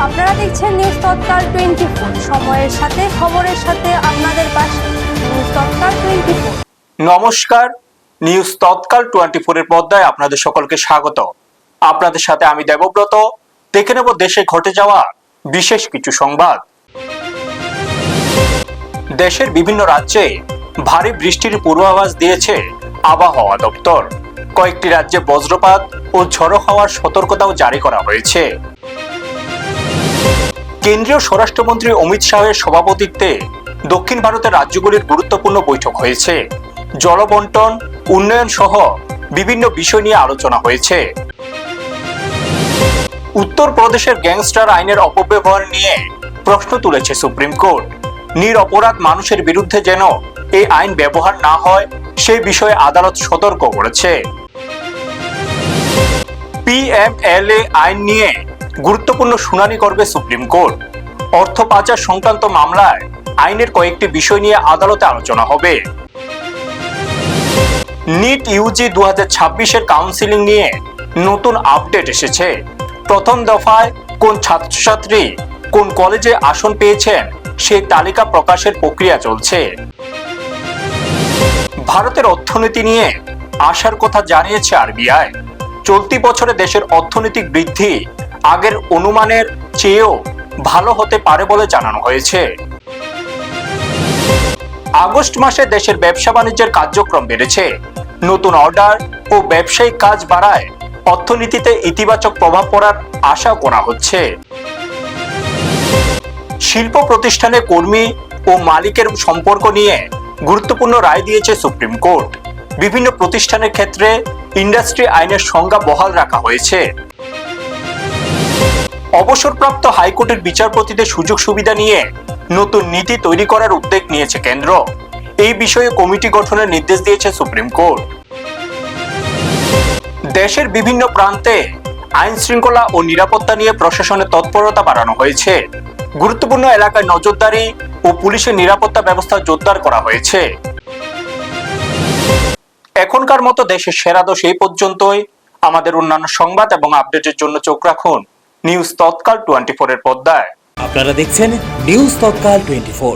আপনারা দেখছেন নিউজ তৎকাল 24, সময়ের সাথে খবরের সাথে আপনাদের পাশে নিউজ তৎকাল 24। নমস্কার, নিউজ তৎকাল 24 এর পর্দায় আপনাদের সকলকে স্বাগত। আপনাদের সাথে আমি দেবব্রত। দেখে নেব দেশে ঘটে যাওয়া বিশেষ কিছু সংবাদ। দেশের বিভিন্ন রাজ্যে ভারী বৃষ্টির পূর্বাভাস দিয়েছে আবহাওয়া দপ্তর। কয়েকটি রাজ্যে বজ্রপাত ও ঝড়ো হওয়ার সতর্কতাও জারি করা হয়েছে। কেন্দ্রীয় স্বরাষ্ট্রমন্ত্রী অমিত শাহের সভাপতিত্বে দক্ষিণ ভারতের রাজ্যগুলির গুরুত্বপূর্ণ বৈঠক হয়েছে। জলবন্টন, উন্নয়ন সহ বিভিন্ন বিষয় নিয়ে আলোচনা হয়েছে। উত্তরপ্রদেশের গ্যাংস্টার আইনের অপব্যবহার নিয়ে প্রশ্ন তুলেছে সুপ্রিম কোর্ট। নিরপরাধ মানুষের বিরুদ্ধে যেন এই আইন ব্যবহার না হয় সেই বিষয়ে আদালত সতর্ক করেছে। পিএমএলএ আইন নিয়ে গুরুত্বপূর্ণ শুনানি করবে সুপ্রিম কোর্ট। অর্থ পাচার সংক্রান্ত মামলায় আইনের কয়েকটি বিষয় নিয়ে আদালতে আলোচনা হবে। নিট ইউজি 2026 এর কাউন্সিলিং নিয়ে নতুন আপডেট এসেছে। প্রথম দফায় কোন ছাত্রছাত্রী কোন কলেজে আসন পেয়েছেন সেই তালিকা প্রকাশের প্রক্রিয়া চলছে। ভারতের অর্থনীতি নিয়ে আশার কথা জানিয়েছে আরবিআই। চলতি বছরে দেশের অর্থনৈতিক বৃদ্ধি আগের অনুমানের চেয়েও ভালো হতে পারে বলে জানানো হয়েছে। আগস্ট মাসে দেশের ব্যবসা বাণিজ্যের কার্যক্রম বেড়েছে। নতুন অর্ডার ও ব্যবসায়িক কাজ বাড়ায় অর্থনীতিতে ইতিবাচক প্রভাব পড়ার আশা করা হচ্ছে। শিল্প প্রতিষ্ঠানে কর্মী ও মালিকের সম্পর্ক নিয়ে গুরুত্বপূর্ণ রায় দিয়েছে সুপ্রিম কোর্ট। বিভিন্ন প্রতিষ্ঠানের ক্ষেত্রে ইন্ডাস্ট্রি আইনের সংজ্ঞা বহাল রাখা হয়েছে। অবসরপ্রাপ্ত হাইকোর্টের বিচারপতিদের সুযোগ সুবিধা নিয়ে নতুন নীতি তৈরি করার উদ্যোগ নিয়েছে কেন্দ্র। এই বিষয়ে কমিটি গঠনের নির্দেশ দিয়েছে সুপ্রিম কোর্ট। দেশের বিভিন্ন প্রান্তে আইন শৃঙ্খলা ও নিরাপত্তা নিয়ে প্রশাসনের তৎপরতা বাড়ানো হয়েছে। গুরুত্বপূর্ণ এলাকায় নজরদারি ও পুলিশের নিরাপত্তা ব্যবস্থা জোরদার করা হয়েছে। এখনকার মতো দেশের সেরা দোষ এই পর্যন্তই। আমাদের অন্যান্য সংবাদ এবং আপডেটের জন্য চোখ রাখুন নিউজ তৎকাল 24 এর পর্দায়। আপনারা দেখছেন নিউজ তৎকাল 24।